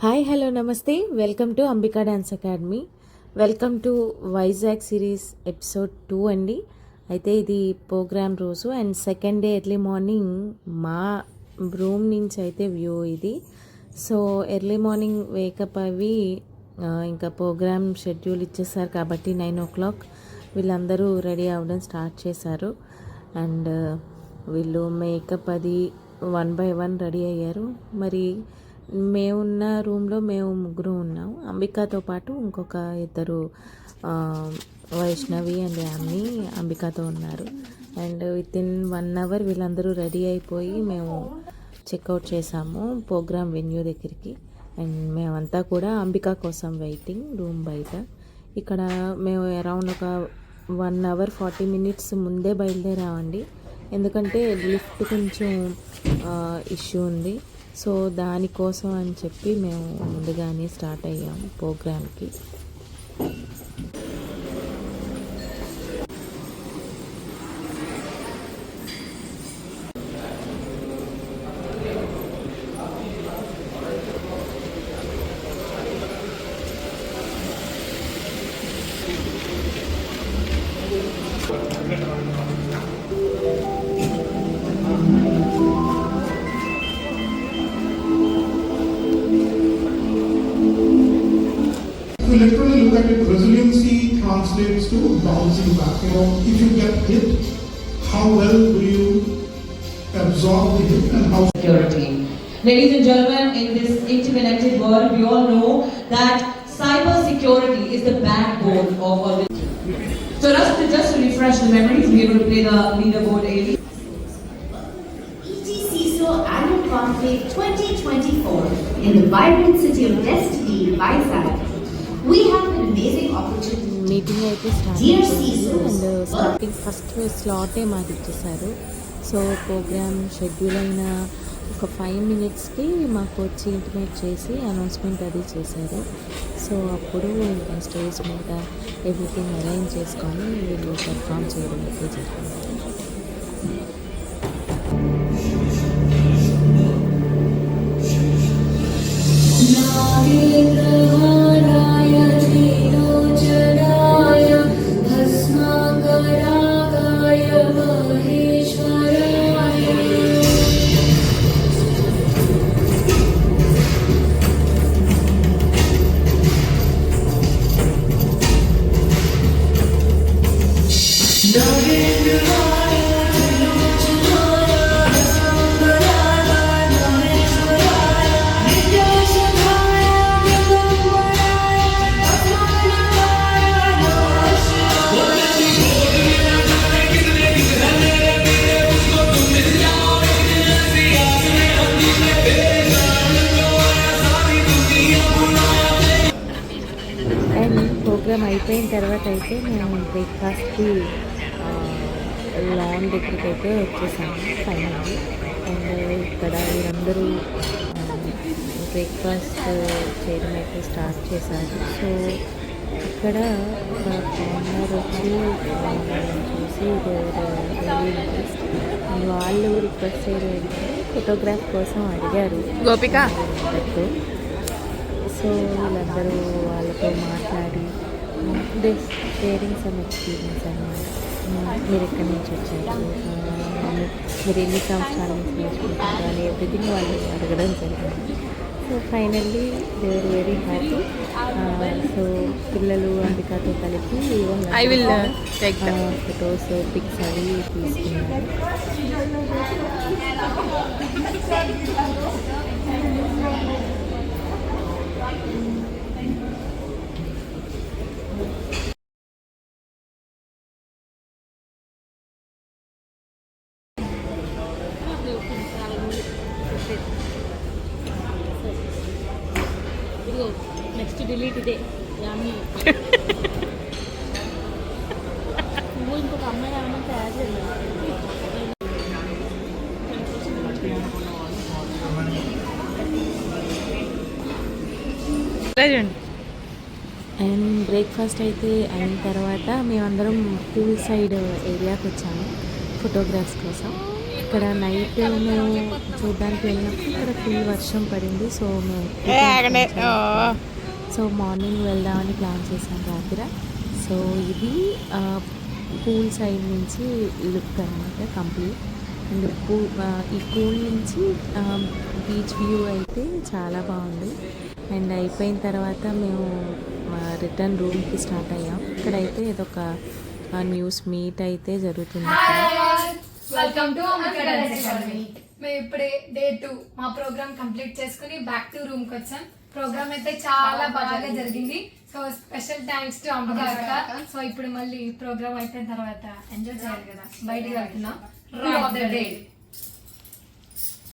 Hi hello నమస్తే welcome to Ambika dance academy. Welcome to Vizag series episode 2 అండి. అయితే ఇది ప్రోగ్రామ్ రోజు and second day early morning మా రూమ్ నుంచి అయితే వ్యూ ఇది. సో ఎర్లీ మార్నింగ్ వేకప్ అవి ఇంకా ప్రోగ్రామ్ షెడ్యూల్ ఇచ్చేసారు కాబట్టి 9 o'clock వీళ్ళందరూ రెడీ అవ్వడం స్టార్ట్ చేశారు. అండ్ వీళ్ళు మేకప్ అది 1 by 1 రెడీ అయ్యారు. మరి మేమున్న రూమ్లో మేము ముగ్గురు ఉన్నాం. అంబికాతో పాటు ఇంకొక ఇద్దరు వైష్ణవి అండ్ యామ్ని అంబికాతో ఉన్నారు. అండ్ వితిన్ 1 hour వీళ్ళందరూ రెడీ అయిపోయి మేము చెక్అవుట్ చేసాము ప్రోగ్రామ్ వెన్యూ దగ్గరికి. అండ్ మేమంతా కూడా అంబికా కోసం వెయిటింగ్ రూమ్ బయట. ఇక్కడ మేము అరౌండ్ ఒక 1 hour 40 minutes ముందే బయలుదేరామండి. ఎందుకంటే లిఫ్ట్ కొంచెం ఇష్యూ ఉంది. సో దానికోసం అని చెప్పి మేము ముందుగానే స్టార్ట్ అయ్యాం ప్రోగ్రామ్కి. If you literally look at it, resiliency translates to bouncing back. If you get hit, how well do you absorb the hit and how security. Ladies and gentlemen, in this interconnected world, we all know that cyber security is the backbone of all this. So just to refresh the memories, we are going to play the leaderboard AV. ETCISO Annual Conclave 2024 in the vibrant city of Destiny, Vizag. We have an amazing opportunity. Meeting అయితే start చేశారు and starting first స్లాటే మాకు ఇచ్చేసారు. So programme schedule అయిన ఒక 5 minutesకి మాకు వచ్చి intimate చేసి announcement అది చేశారు. సో అప్పుడు ఇంకా స్టేజ్ మీద ఎవ్రీథింగ్ అరేంజ్ చేసుకొని వీళ్ళు పెర్ఫామ్ చేయడం అయితే జరిగింది. ప్రోగ్రామ్ అయిపోయిన తర్వాత అయితే మేము బ్రేక్ఫాస్ట్కి లాన్ దగ్గరికి అయితే వచ్చేసాము ఫైనల్లీ. అండ్ ఇక్కడ వీరందరూ బ్రేక్ఫాస్ట్ చేయడం అయితే స్టార్ట్ చేశారు. సో ఇక్కడ ఒక కార్నర్ వచ్చి చూసి ఇంట్రెస్ట్ అండ్ వాళ్ళు రిక్వెస్ట్ చేయడం ఫోటోగ్రాఫ్ కోసం అడిగారు గోపిక. సో వీళ్ళందరూ వాళ్ళతో మాట్లాడి షేరింగ్ సమ్ ఎక్స్పీరియన్స్ అనమాట. మీరు ఎక్కడి నుంచి వచ్చారు, మీరు ఎన్ని సంవత్సరాల నుంచి నేర్చుకుంటారు అని ఎవ్రీథింగ్ వాళ్ళు అడగడం జరిగింది. So finally they are very happy. So పిల్లలు అంబికాతో కలిపి ఫొటోస్ పిక్స్ అవి తీసుకున్నారు. నెక్స్ట్ డిలీట్ ఇదే యామి నువ్వు ఇంకొక అమ్మాయి ఏమైనా తయారు చేయాలి. అండ్ బ్రేక్ఫాస్ట్ అయితే అయిన తర్వాత మేమందరం పూల్ సైడ్ ఏరియాకి వచ్చాము ఫోటోగ్రాఫ్స్ కోసం. ఇక్కడ నైట్ మేము చూడడానికి వెళ్ళినప్పుడు ఇక్కడ ఫుల్ వర్షం పడింది. సో మేము సో మార్నింగ్ వెళ్దామని ప్లాన్ చేసాం రాత్రి. సో ఇది పూల్ సైడ్ నుంచి లుక్ అనమాట కంప్లీట్. అండ్ ఈ పూల్ నుంచి బీచ్ వ్యూ అయితే చాలా బాగుంది. అండ్ అయిపోయిన తర్వాత మేము రిటర్న్ రూమ్కి స్టార్ట్ అయ్యాం. ఇక్కడైతే ఇదొక న్యూస్ మీట్ అయితే జరుగుతుంది. Welcome to Ambika dance academy. మేము ఇప్పుడే డే 2 మా ప్రోగ్రామ్ కంప్లీట్ చేసుకుని బ్యాక్ టు రూమ్ కి వచ్చాం. ప్రోగ్రామ్ అయితే చాలా బాగా జరిగింది. So special thanks to Ambika అక్క. సో ఇప్పుడు మళ్ళీ ప్రోగ్రామ్ అయిపోయిన తర్వాత ఎంజాయ్ చేయాలి కదా, బయటికి వెళ్తున్నాం.